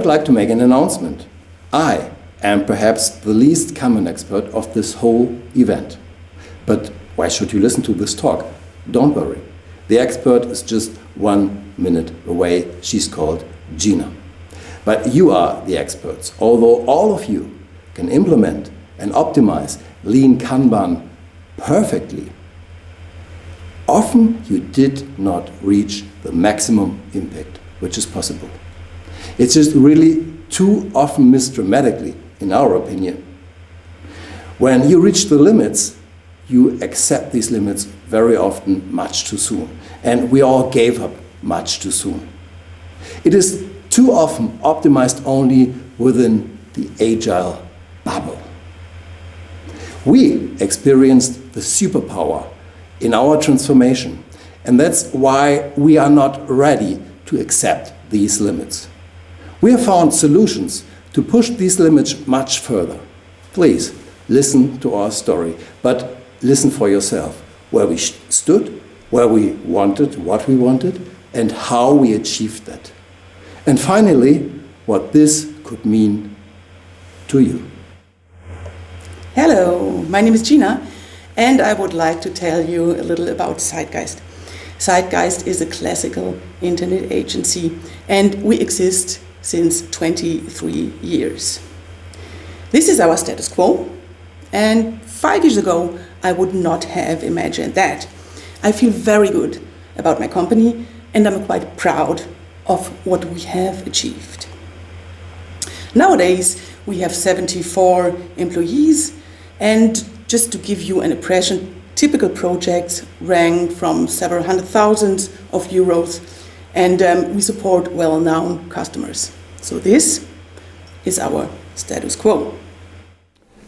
would like to make an announcement. I am perhaps the least Kanban expert of this whole event. But why should you listen to this talk? Don't worry. The expert is just 1 minute away. She's called Gina. But you are the experts, although all of you can implement and optimize lean Kanban perfectly. Often you did not reach the maximum impact which is possible. It's just really too often missed dramatically, in our opinion. When you reach the limits, you accept these limits very often much too soon. And we all gave up much too soon. It is too often optimized only within the agile bubble. We experienced the superpower in our transformation, and that's why we are not ready to accept these limits. We have found solutions to push these limits much further. Please listen to our story, but listen for yourself, where we stood, where we wanted, what we wanted, and how we achieved that. And finally, what this could mean to you. Hello, my name is Gina, and I would like to tell you a little about Sitegeist. Sitegeist is a classical internet agency, and we exist since 23 years. This is our status quo, and 5 years ago I would not have imagined that. I feel very good about my company, and I'm quite proud of what we have achieved. Nowadays we have 74 employees, and just to give you an impression, typical projects rank from several hundred thousands of euros, and we support well-known customers. So this is our status quo.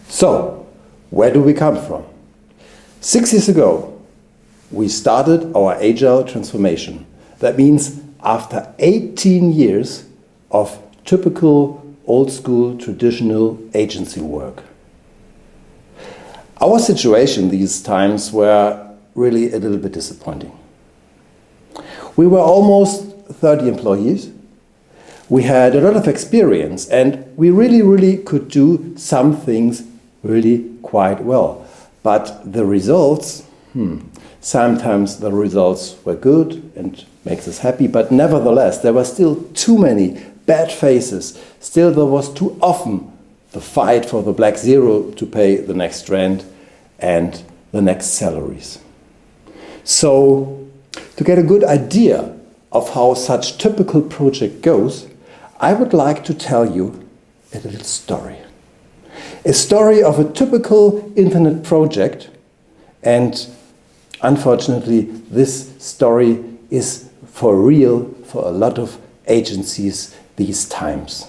So, where do we come from? 6 years ago, we started our agile transformation. That means after 18 years of typical old-school traditional agency work. Our situation these times were really a little bit disappointing. We were almost 30 employees. We had a lot of experience, and we really could do some things really quite well. But the results, sometimes the results were good and makes us happy, but nevertheless, there were still too many bad faces. Still, there was too often the fight for the black zero to pay the next rent and the next salaries. So, to get a good idea of how such typical project goes, I would like to tell you a little story. A story of a typical internet project, and unfortunately this story is for real for a lot of agencies these times.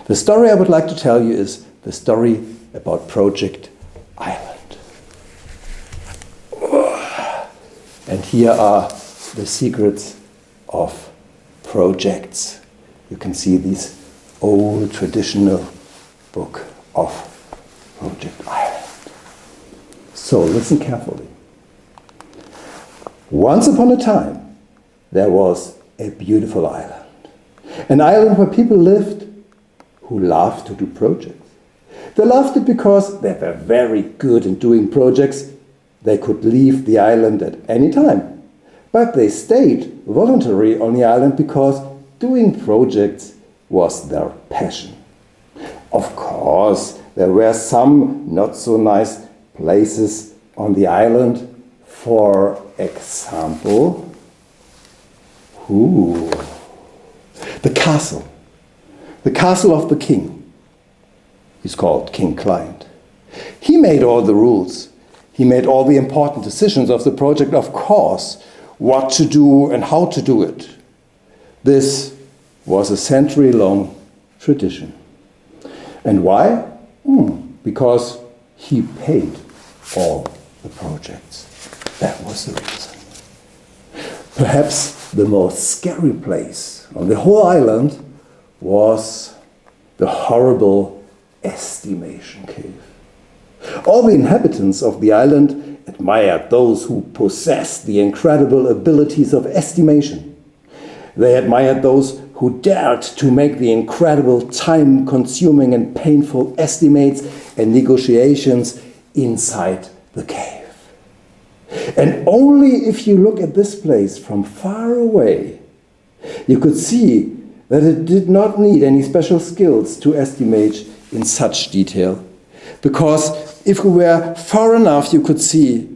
The story I would like to tell you is the story about Project Island. And here are the secrets of projects. You can see this old traditional book of Project Island. So listen carefully. Once upon a time, there was a beautiful island. An island where people lived who loved to do projects. They loved it because they were very good in doing projects. They could leave the island at any time. But they stayed voluntarily on the island because doing projects was their passion. Of course, there were some not so nice places on the island. For example, the castle. The castle of the king. He's called King Client. He made all the rules. He made all the important decisions of the project, of course, what to do and how to do it. This was a century-long tradition. And why? Because he paid all the projects. That was the reason. Perhaps the most scary place on the whole island was the horrible estimation cave. All the inhabitants of the island admired those who possessed the incredible abilities of estimation. They admired those who dared to make the incredible time-consuming and painful estimates and negotiations inside the cave. And only if you look at this place from far away, you could see that it did not need any special skills to estimate in such detail. Because if we were far enough, you could see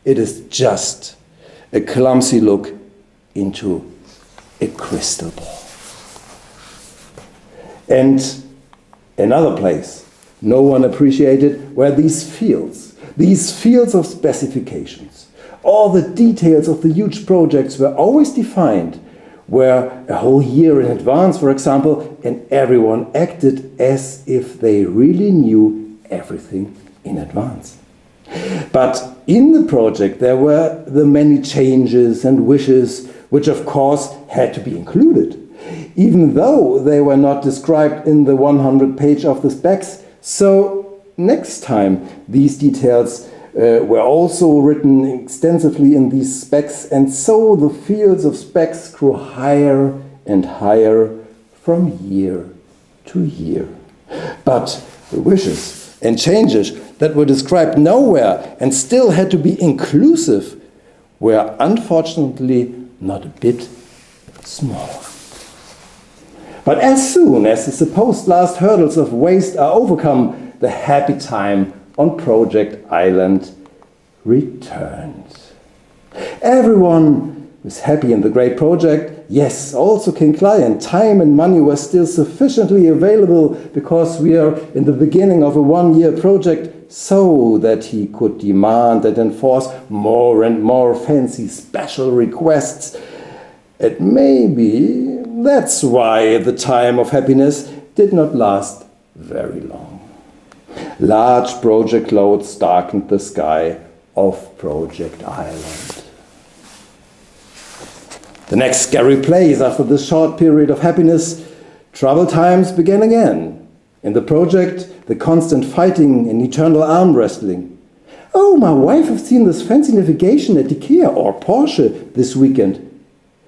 it is just a clumsy look into a crystal ball. And another place no one appreciated were these fields of specifications. All the details of the huge projects were always defined, were a whole year in advance, for example, and everyone acted as if they really knew everything in advance. But in the project there were the many changes and wishes, which of course had to be included, even though they were not described in the 100 page of the specs. So next time these details were also written extensively in these specs, and so the fields of specs grew higher and higher from year to year. But the wishes and changes that were described nowhere and still had to be inclusive were unfortunately not a bit smaller. But as soon as the supposed last hurdles of waste are overcome, the happy time on Project Island returned. Everyone was happy in the great project. Yes, also King Client. Time and money were still sufficiently available because we are in the beginning of a one-year project, so that he could demand and enforce more and more fancy special requests. And maybe that's why the time of happiness did not last very long. Large project clouds darkened the sky of Project Island. The next scary place after this short period of happiness, trouble times began again. In the project, the constant fighting and eternal arm wrestling. Oh, my wife has seen this fancy navigation at IKEA or Porsche this weekend.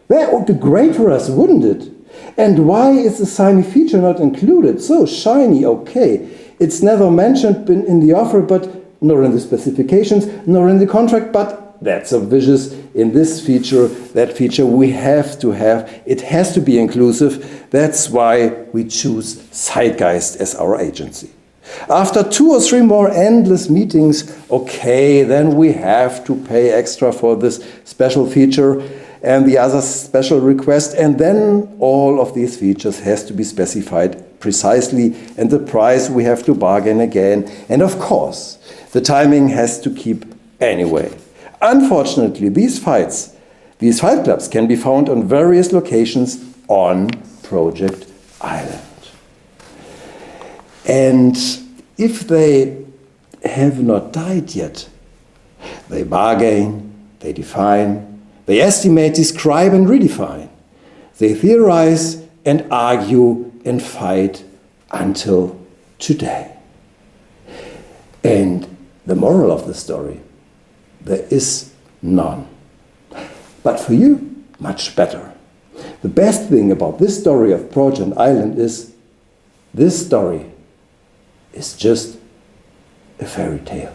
That would be great for us, wouldn't it? And why is the shiny feature not included? So shiny, okay. It's never mentioned in the offer, but nor in the specifications, nor in the contract, but that's obvious. In this feature, that feature we have to have. It has to be inclusive. That's why we choose Sitegeist as our agency. After 2 or 3 more endless meetings, okay, then we have to pay extra for this special feature and the other special request, and then all of these features has to be specified precisely, and the price we have to bargain again, and of course the timing has to keep anyway. Unfortunately, these fight clubs can be found on various locations on Project Island. And if they have not died yet, they bargain, they define, they estimate, describe and redefine. They theorize and argue and fight until today. And the moral of the story, there is none. But for you, much better. The best thing about this story of Project Island is this story is just a fairy tale.